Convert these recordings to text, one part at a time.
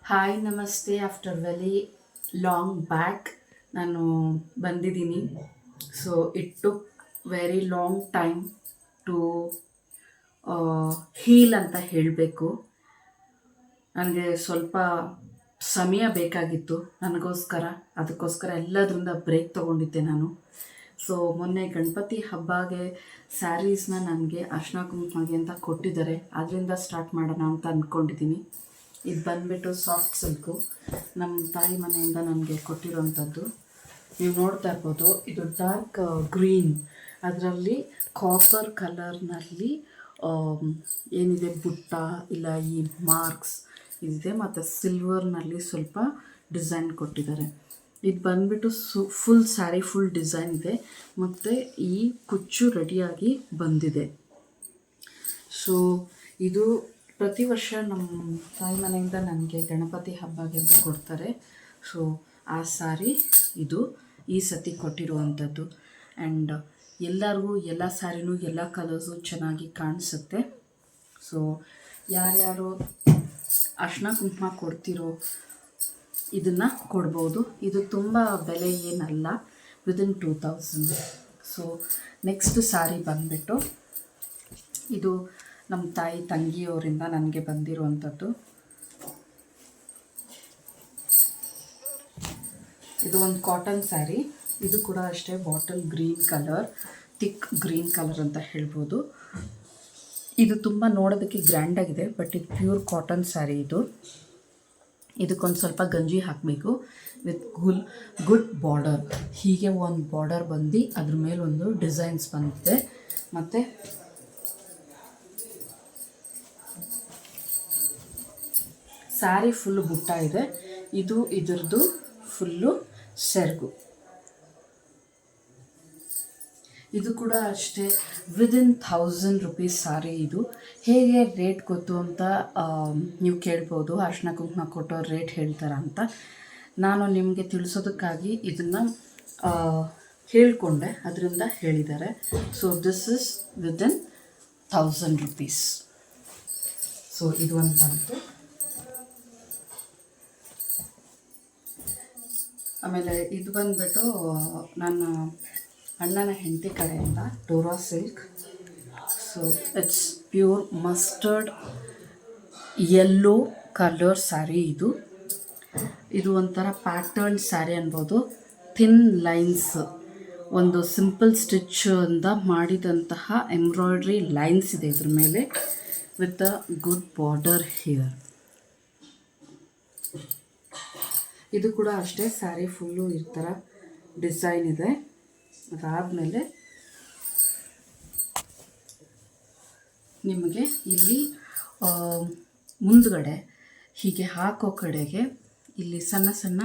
Hi ನಮಸ್ತೆ. After very long back ನಾನು ಬಂದಿದ್ದೀನಿ. So it took very long time to heal ಅಂತ ಹೇಳಬೇಕು. ನನಗೆ ಸ್ವಲ್ಪ ಸಮಯ ಬೇಕಾಗಿತ್ತು ನನಗೋಸ್ಕರ. ಅದಕ್ಕೋಸ್ಕರ ಎಲ್ಲದರಿಂದ ಬ್ರೇಕ್ ತೊಗೊಂಡಿದ್ದೆ ನಾನು. ಸೊ ಮೊನ್ನೆ ಗಣಪತಿ ಹಬ್ಬಗೆ ಸ್ಯಾರೀಸ್ನ ನನಗೆ ಅರ್ಶಿನ ಕುಂಕುಮಗೆ ಅಂತ ಕೊಟ್ಟಿದ್ದಾರೆ. ಅದರಿಂದ ಸ್ಟಾರ್ಟ್ ಮಾಡೋಣ ಅಂತ ಅಂದ್ಕೊಂಡಿದ್ದೀನಿ. ಇದು ಬಂದುಬಿಟ್ಟು ಸಾಫ್ಟ್ ಸಿಲ್ಕು, ನಮ್ಮ ತಾಯಿ ಮನೆಯಿಂದ ನನಗೆ ಕೊಟ್ಟಿರೋವಂಥದ್ದು. ನೀವು ನೋಡ್ತಾ ಇರ್ಬೋದು, ಇದು ಡಾರ್ಕ್ ಗ್ರೀನ್, ಅದರಲ್ಲಿ ಕಾಪರ್ ಕಲರ್ನಲ್ಲಿ ಏನಿದೆ ಬುಟ್ಟ ಇಲ್ಲ ಈ ಮಾರ್ಕ್ಸ್ ಇದೆ, ಮತ್ತು ಸಿಲ್ವರ್ನಲ್ಲಿ ಸ್ವಲ್ಪ ಡಿಸೈನ್ ಕೊಟ್ಟಿದ್ದಾರೆ. ಇದು ಬಂದುಬಿಟ್ಟು ಫುಲ್ ಸ್ಯಾರಿ ಫುಲ್ ಡಿಸೈನ್ ಇದೆ, ಮತ್ತು ಈ ಕುಚ್ಚು ರೆಡಿಯಾಗಿ ಬಂದಿದೆ. ಸೊ ಇದು ಪ್ರತಿ ವರ್ಷ ನಮ್ಮ ತಾಯಿ ಮನೆಯಿಂದ ನನಗೆ ಗಣಪತಿ ಹಬ್ಬಗೆ ಅಂತ ಕೊಡ್ತಾರೆ. ಸೊ ಆ ಸ್ಯಾರಿ ಇದು ಈ ಸತಿ ಕೊಟ್ಟಿರುವಂಥದ್ದು. ಆ್ಯಂಡ್ ಎಲ್ಲರಿಗೂ ಎಲ್ಲ ಸ್ಯಾರಿನೂ ಎಲ್ಲ ಕಲರ್ಸು ಚೆನ್ನಾಗಿ ಕಾಣಿಸುತ್ತೆ. ಸೊ ಯಾರ್ಯಾರು ಅರ್ಶಿನ ಕುಂಕುಮ ಕೊಡ್ತಿರೋ ಇದನ್ನು ಕೊಡ್ಬೋದು. ಇದು ತುಂಬ ಬೆಲೆ ಏನಲ್ಲ, ವಿದಿನ್ 2000. ಸೊ ನೆಕ್ಸ್ಟ್ ಸ್ಯಾರಿ ಬಂದುಬಿಟ್ಟು ಇದು ನಮ್ಮ ತಾಯಿ ತಂಗಿಯವರಿಂದ ನನಗೆ ಬಂದಿರುವಂಥದ್ದು. ಇದು ಒಂದು ಕಾಟನ್ ಸ್ಯಾರಿ. ಇದು ಕೂಡ ಅಷ್ಟೇ bottle green colour, thick green colour ಅಂತ ಹೇಳ್ಬೋದು. ಇದು ತುಂಬ ನೋಡೋದಕ್ಕೆ ಗ್ರ್ಯಾಂಡಾಗಿದೆ, ಬಟ್ ಇದು ಪ್ಯೂರ್ ಕಾಟನ್ ಸ್ಯಾರಿ. ಇದಕ್ಕೊಂದು ಸ್ವಲ್ಪ ಗಂಜಿ ಹಾಕಬೇಕು ವಿತ್ ಗುಡ್ ಬಾರ್ಡರ್. ಹೀಗೆ ಒಂದು ಬಾರ್ಡರ್ ಬಂದು ಅದ್ರ ಮೇಲೆ ಒಂದು ಡಿಸೈನ್ಸ್ ಬಂದಿದೆ, ಮತ್ತು ಸ್ಯಾರಿ ಫುಲ್ಲು ಬುಟ್ಟ ಇದೆ. ಇದ್ರದ್ದು ಫುಲ್ಲು ಸೆರಗು. ಇದು ಕೂಡ ಅಷ್ಟೇ ವಿದಿನ್ 1000 ರೂಪೀಸ್ ಸ್ಯಾರಿ. ಇದು ಹೇಗೆ ರೇಟ್ ಗೊತ್ತು ಅಂತ ನೀವು ಕೇಳ್ಬೋದು. ಅರ್ಶಿನ ಕುಂಕುಮ ಕೊಟ್ಟವ್ರು ರೇಟ್ ಹೇಳ್ತಾರ ಅಂತ. ನಾನು ನಿಮಗೆ ತಿಳಿಸೋದಕ್ಕಾಗಿ ಇದನ್ನು ಹೇಳಿಕೊಂಡೆ, ಅದರಿಂದ ಹೇಳಿದ್ದಾರೆ. So this is within 1000 rupees. So ಇದು ಒಂದು ಬಂತು. ಆಮೇಲೆ ಇದು ಬಂದುಬಿಟ್ಟು ನನ್ನ ಅಣ್ಣನ ಹೆಂಡತಿ ಕಡೆಯಿಂದ Dora silk. So it's pure mustard yellow colour sari. ಇದು ಒಂಥರ ಪ್ಯಾಟರ್ನ್ ಸ್ಯಾರಿ ಅನ್ಬೋದು. ಥಿನ್ ಲೈನ್ಸ್, ಒಂದು ಸಿಂಪಲ್ ಸ್ಟಿಚ್ಚಿಂದ ಮಾಡಿದಂತಹ ಎಂಬ್ರಾಯ್ಡ್ರಿ ಲೈನ್ಸ್ ಇದೆ ಇದ್ರ ಮೇಲೆ, with a good border here. ಇದು ಕೂಡ ಅಷ್ಟೇ ಸ್ಯಾರಿ ಫುಲ್ಲು ಈ ಥರ ಡಿಸೈನ್ ಇದೆ. ಅದಾದಮೇಲೆ ನಿಮಗೆ ಇಲ್ಲಿ ಮುಂದ್ಗಡೆ ಹೀಗೆ ಹಾಕೋ ಕಡೆಗೆ ಇಲ್ಲಿ ಸಣ್ಣ ಸಣ್ಣ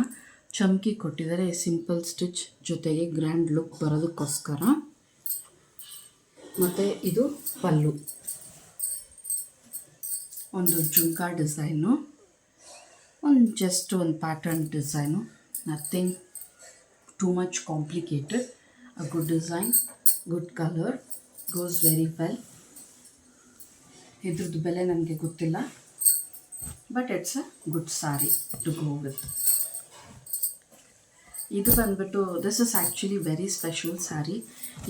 ಚಮಕಿ ಕೊಟ್ಟಿದ್ದಾರೆ, ಸಿಂಪಲ್ ಸ್ಟಿಚ್ ಜೊತೆಗೆ ಗ್ರ್ಯಾಂಡ್ ಲುಕ್ ಬರೋದಕ್ಕೋಸ್ಕರ. ಮತ್ತು ಇದು ಪಲ್ಲು, ಒಂದು ಜುಮ್ಕಾ ಡಿಸೈನು, ಜಸ್ಟ್ ಒಂದು pattern design, nothing too much complicated. A good design, good color, goes very well. ಇದ್ರದ್ದು ಬೆಲೆ ನನಗೆ ಗೊತ್ತಿಲ್ಲ, but it's a good sari to go with. ಇದು ಬಂದುಬಿಟ್ಟು this is actually very special sari.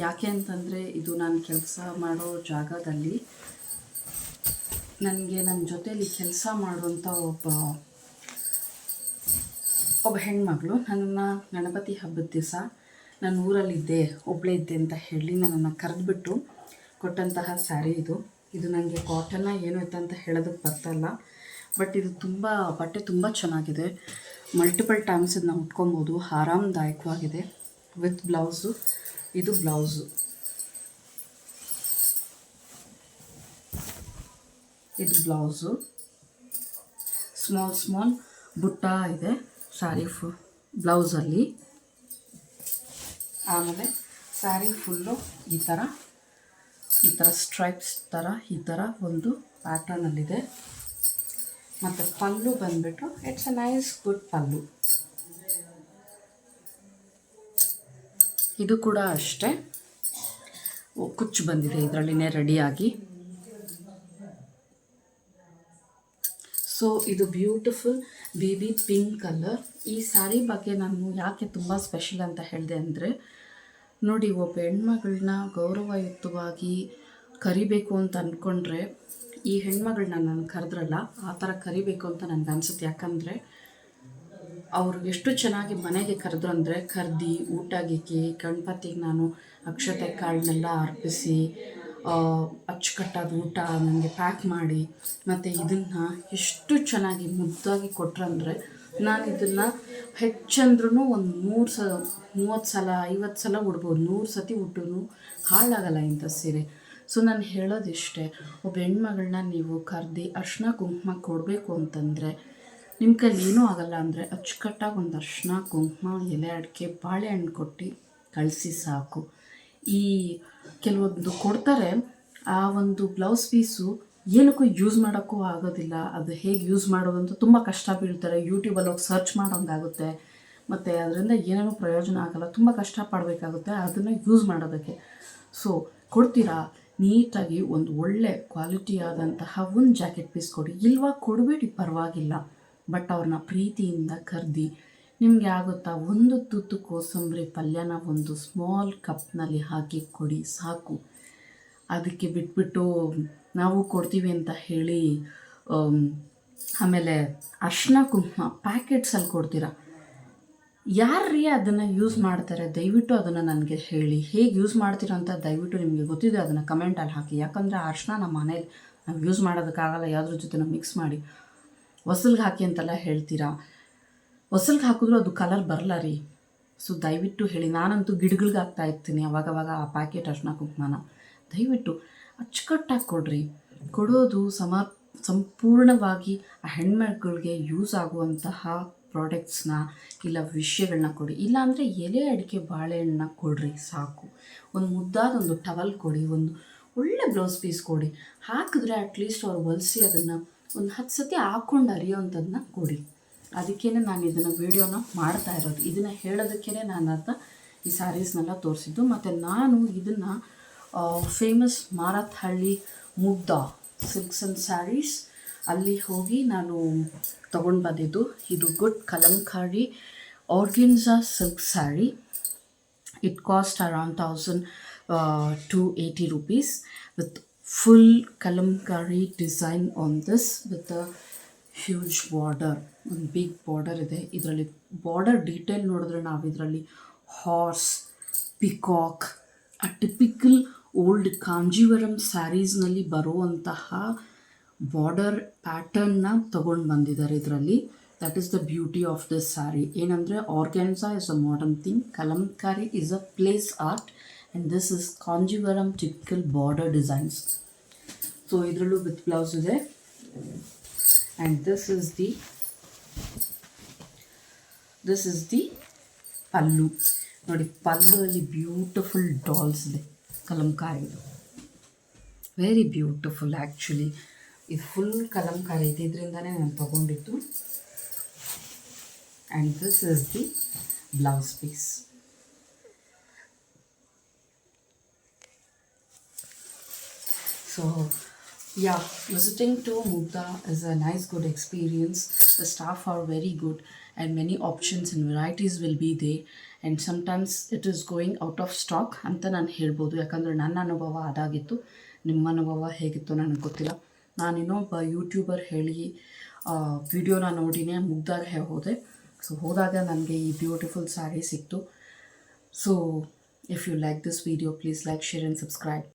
ಯಾಕೆ ಅಂತಂದರೆ ಇದು ನಾನು ಕೆಲಸ ಮಾಡೋ ಜಾಗದಲ್ಲಿ ನನಗೆ ನನ್ನ ಜೊತೇಲಿ ಕೆಲಸ ಮಾಡುವಂಥ ಒಬ್ಬ ಹೆಣ್ಮಗಳು ನನ್ನನ್ನು ಗಣಪತಿ ಹಬ್ಬದ ದಿವಸ ನಾನು ಊರಲ್ಲಿದ್ದೆ, ಒಬ್ಬಳೇ ಇದ್ದೆ ಅಂತ ಹೇಳಿ ನನ್ನನ್ನು ಕರೆದುಬಿಟ್ಟು ಕೊಟ್ಟಂತಹ ಸ್ಯಾರಿ ಇದು ನನಗೆ ಕಾಟನ್ನ ಏನು ಇತ್ತು ಅಂತ ಹೇಳೋದಕ್ಕೆ ಬರ್ತಾಯಿಲ್ಲ, ಬಟ್ ಇದು ಬಟ್ಟೆ ತುಂಬ ಚೆನ್ನಾಗಿದೆ. ಮಲ್ಟಿಪಲ್ ಟೈಮ್ಸ್ ಇದನ್ನ ಉಟ್ಕೊಬೋದು, ಆರಾಮದಾಯಕವಾಗಿದೆ. ವಿತ್ ಬ್ಲೌಸು, ಇದು ಬ್ಲೌಸು, ಸ್ಮಾಲ್ ಬುಟ್ಟ ಇದೆ ಸ್ಯಾರಿ ಬ್ಲೌಸಲ್ಲಿ. ಆಮೇಲೆ ಸ್ಯಾರಿ ಫುಲ್ಲು ಈ ಥರ ಸ್ಟ್ರೈಪ್ಸ್ ಥರ ಈ ಥರ ಒಂದು ಪ್ಯಾಟರ್ನಲ್ಲಿದೆ. ಮತ್ತು ಪಲ್ಲು ಬಂದುಬಿಟ್ಟು ಇಟ್ಸ್ ಅ ನೈಸ್ ಗುಡ್ ಪಲ್ಲು. ಇದು ಕೂಡ ಅಷ್ಟೇ ಕುಚ್ಚು ಬಂದಿದೆ ಇದರಲ್ಲಿನೇ ರೆಡಿಯಾಗಿ. ಸೊ ಇದು ಬ್ಯೂಟಿಫುಲ್ ಬೇಬಿ ಪಿಂಕ್ ಕಲರ್. ಈ ಸ್ಯಾರಿ ಬಗ್ಗೆ ನಾನು ಯಾಕೆ ತುಂಬ ಸ್ಪೆಷಲ್ ಅಂತ ಹೇಳಿದೆ ಅಂದರೆ, ನೋಡಿ, ಒಬ್ಬ ಹೆಣ್ಮಗಳನ್ನ ಗೌರವಯುತವಾಗಿ ಕರಿಬೇಕು ಅಂತ ಅಂದ್ಕೊಂಡ್ರೆ, ಈ ಹೆಣ್ಮಗಳನ್ನ ನಾನು ಕರೆದ್ರಲ್ಲ ಆ ಥರ ಕರಿಬೇಕು ಅಂತ ನನಗೆ ಅನಿಸುತ್ತೆ. ಯಾಕಂದರೆ ಅವರು ಎಷ್ಟು ಚೆನ್ನಾಗಿ ಮನೆಗೆ ಕರೆದ್ರು ಅಂದರೆ, ಕರ್ದು ಊಟ ಗೀಕಿ ಗಣಪತಿಗೆ ನಾನು ಅಕ್ಷತೆ ಕಾಳನ್ನೆಲ್ಲ ಅರ್ಪಿಸಿ ಅಚ್ಚುಕಟ್ಟಾದ ಊಟ ನನಗೆ ಪ್ಯಾಕ್ ಮಾಡಿ, ಮತ್ತು ಇದನ್ನು ಎಷ್ಟು ಚೆನ್ನಾಗಿ ಮುದ್ದಾಗಿ ಕೊಟ್ರಂದರೆ, ನಾನು ಇದನ್ನು ಹೆಚ್ಚಂದ್ರೂ ಒಂದು 30 ಸಲ 50 ಸಲ ಉಡ್ಬೋದು. 100 ಸತಿ ಉಟ್ಟೂ ಹಾಳಾಗಲ್ಲ ಇಂಥ ಸೀರೆ. ಸೊ ನಾನು ಹೇಳೋದಿಷ್ಟೇ, ಒಬ್ಬ ಹೆಣ್ಮಗಳನ್ನ ನೀವು ಕರ್ದು ಅರ್ಶಿನ ಕುಂಕುಮ ಕೊಡಬೇಕು ಅಂತಂದರೆ, ನಿಮ್ಮ ಕೈಲಿ ಏನೂ ಆಗಲ್ಲ ಅಂದರೆ ಅಚ್ಚುಕಟ್ಟಾಗಿ ಒಂದು ಅರ್ಶಿನ ಕುಂಕುಮ ಎಲೆ ಅಡಿಕೆ ಬಾಳೆಹಣ್ಣು ಕೊಟ್ಟು ಕಳಿಸಿ ಸಾಕು. ಈ ಕೆಲವೊಂದು ಕೊಡ್ತಾರೆ, ಆ ಒಂದು ಬ್ಲೌಸ್ ಪೀಸು ಏನಕ್ಕೂ ಯೂಸ್ ಮಾಡೋಕ್ಕೂ ಆಗೋದಿಲ್ಲ. ಅದು ಹೇಗೆ ಯೂಸ್ ಮಾಡೋದಂತ ತುಂಬ ಕಷ್ಟ ಬೀಳ್ತಾರೆ. ಯೂಟ್ಯೂಬಲ್ಲಿ ಹೋಗಿ ಸರ್ಚ್ ಮಾಡೋಂಗಾಗುತ್ತೆ, ಮತ್ತು ಅದರಿಂದ ಏನೇನೂ ಪ್ರಯೋಜನ ಆಗೋಲ್ಲ. ತುಂಬ ಕಷ್ಟಪಡಬೇಕಾಗುತ್ತೆ ಅದನ್ನು ಯೂಸ್ ಮಾಡೋದಕ್ಕೆ. ಸೊ ಕೊಡ್ತೀರಾ, ನೀಟಾಗಿ ಒಂದು ಒಳ್ಳೆ ಕ್ವಾಲಿಟಿಯಾದಂತಹ ಒಂದು ಜಾಕೆಟ್ ಪೀಸ್ ಕೊಡಿ. ಇಲ್ವಾ ಕೊಡಬೇಡಿ, ಪರವಾಗಿಲ್ಲ. ಬಟ್ ಅವ್ರನ್ನ ಪ್ರೀತಿಯಿಂದ ಕರೆದು, ನಿಮಗೆ ಆಗುತ್ತಾ ಒಂದು ತುತ್ತು ಕೋಸಂಬರಿ ಪಲ್ಯನ ಒಂದು ಸ್ಮಾಲ್ ಕಪ್ನಲ್ಲಿ ಹಾಕಿ ಕೊಡಿ ಸಾಕು. ಅದಕ್ಕೆ ಬಿಟ್ಬಿಟ್ಟು ನಾವು ಕೊಡ್ತೀವಿ ಅಂತ ಹೇಳಿ ಆಮೇಲೆ ಅರ್ಶಿನ ಕುಂಕುಮ ಪ್ಯಾಕೆಟ್ಸಲ್ಲಿ ಕೊಡ್ತೀರಾ. ಯಾರ್ರೀ ಅದನ್ನು ಯೂಸ್ ಮಾಡ್ತಾರೆ? ದಯವಿಟ್ಟು ಅದನ್ನು ನನಗೆ ಹೇಳಿ. ಹೇಗೆ ಯೂಸ್ ಮಾಡ್ತೀರಾ ಅಂತ ದಯವಿಟ್ಟು ನಿಮಗೆ ಗೊತ್ತಿದೆ ಅದನ್ನು ಕಮೆಂಟಲ್ಲಿ ಹಾಕಿ. ಯಾಕಂದರೆ ಅರ್ಶಿನ ನಮ್ಮ ಮನೇಲಿ ನಾವು ಯೂಸ್ ಮಾಡೋದಕ್ಕಾಗಲ್ಲ, ಯಾವುದ್ರ ಜೊತೆ ಮಿಕ್ಸ್ ಮಾಡಿ. ಹೊಸಲ್ಗೆ ಹಾಕಿ ಅಂತೆಲ್ಲ ಹೇಳ್ತೀರಾ. ಹೊಸಲ್ಗೆ ಹಾಕಿದ್ರೂ ಅದು ಕಲರ್ ಬರಲ್ಲ ರೀ. ಸೊ ದಯವಿಟ್ಟು ಹೇಳಿ. ನಾನಂತೂ ಗಿಡಗಳಿಗೆ ಹಾಕ್ತಾ ಇರ್ತೀನಿ ಅವಾಗವಾಗ ಆ ಪ್ಯಾಕೆಟ್ ಅರ್ಶಿನ ಕುಂಕುಮನ. ದಯವಿಟ್ಟು ಅಚ್ಚುಕಟ್ಟಾಗಿ ಕೊಡ್ರಿ. ಕೊಡೋದು ಸಂಪೂರ್ಣವಾಗಿ ಆ ಹೆಣ್ಮಕ್ಳಿಗೆ ಯೂಸ್ ಆಗುವಂತಹ ಪ್ರಾಡಕ್ಟ್ಸ್ನ ಇಲ್ಲ ವಿಷಯಗಳನ್ನ ಕೊಡಿ. ಇಲ್ಲಾಂದರೆ ಎಲೆ ಅಡಿಕೆ ಬಾಳೆಹಣ್ಣನ್ನ ಕೊಡ್ರಿ ಸಾಕು. ಒಂದು ಮುದ್ದಾದ ಒಂದು ಟವಲ್ ಕೊಡಿ, ಒಂದು ಒಳ್ಳೆ ಬ್ಲೌಸ್ ಪೀಸ್ ಕೊಡಿ. ಹಾಕಿದ್ರೆ ಅಟ್ಲೀಸ್ಟ್ ಅವ್ರು ಹೊಲಿಸಿ ಅದನ್ನು ಒಂದು 10 ಸತಿ ಹಾಕ್ಕೊಂಡು ಅರಿಯೋವಂಥದ್ದನ್ನ ಕೊಡಿ. ಅದಕ್ಕೇ ನಾನು ಇದನ್ನು ವೀಡಿಯೋನ ಮಾಡ್ತಾ ಇರೋದು. ಇದನ್ನು ಹೇಳೋದಕ್ಕೇ ನಾನು ಈ ಸ್ಯಾರೀಸ್ನೆಲ್ಲ ತೋರಿಸಿದ್ದು. ಮತ್ತು ನಾನು ಇದನ್ನು ಫೇಮಸ್ ಮಾರತ್ಹಳ್ಳಿ ಮುಗ್ಧ ಸಿಲ್ಕ್ಸ್ ಆ್ಯಂಡ್ ಸ್ಯಾರೀಸ್ ಅಲ್ಲಿ ಹೋಗಿ ನಾನು ತೊಗೊಂಡು ಬಂದಿದ್ದು. ಇದು good Kalamkari organza silk sari. It cost around 1280 rupees with full kalamkari design on this with a huge border. ಒಂದು ಬಿಗ್ ಬಾರ್ಡರ್ ಇದೆ ಇದರಲ್ಲಿ. ಬಾರ್ಡರ್ ಡೀಟೇಲ್ ನೋಡಿದ್ರೆ ನಾವು ಇದರಲ್ಲಿ ಹಾರ್ಸ್, ಪಿಕಾಕ್, ಆ ಟಿಪಿಕಲ್ ಓಲ್ಡ್ ಕಾಂಜೀವರಂ ಸ್ಯಾರೀಸ್ನಲ್ಲಿ ಬರುವಂತಹ ಬಾರ್ಡರ್ ಪ್ಯಾಟರ್ನ್ನ ತೊಗೊಂಡು ಬಂದಿದ್ದಾರೆ ಇದರಲ್ಲಿ. That is the beauty of this sari. ಏನಂದರೆ organza is a modern thing, Kalamkari is a place art, and this is Kanjeevaram typical border designs. So ಇದರಲ್ಲೂ ವಿತ್ ಬ್ಲೌಸ್ ಇದೆ. And this is the pallu. ನೋಡಿ, ಪಲ್ಲುವಲ್ಲಿ ಬ್ಯೂಟಿಫುಲ್ ಡಾಲ್ಸ್ ಇದೆ ಕಲಂಕಾರಿದು. Very beautiful actually. ಇದು full Kalamkari ಇದೆ, ಇದರಿಂದನೇ ನಾನು ತೊಗೊಂಡಿದ್ದು. And this is the blouse piece. So yeah, visiting to Mugdha is a nice good experience. The staff are very good and many options and varieties will be there, and sometimes it is going out of stock ಅಂತ ನಾನು ಹೇಳ್ಬೋದು. ಯಾಕಂದರೆ ನನ್ನ ಅನುಭವ ಅದಾಗಿತ್ತು. ನಿಮ್ಮ ಅನುಭವ ಹೇಗಿತ್ತು ನನಗೆ ಗೊತ್ತಿಲ್ಲ. ನಾನು ಇನ್ನೊಬ್ಬ ಯೂಟ್ಯೂಬರ್ ಹೇಳಿ ವಿಡಿಯೋನ ನೋಡಿನೇ ಮುಗ್ಧಾಗೆ ಹೋದೆ. ಸೊ ಹೋದಾಗ ನನಗೆ ಈ ಬ್ಯೂಟಿಫುಲ್ ಸ್ಯಾರಿ ಸಿಕ್ತು. So if you like this video, please like, share and subscribe.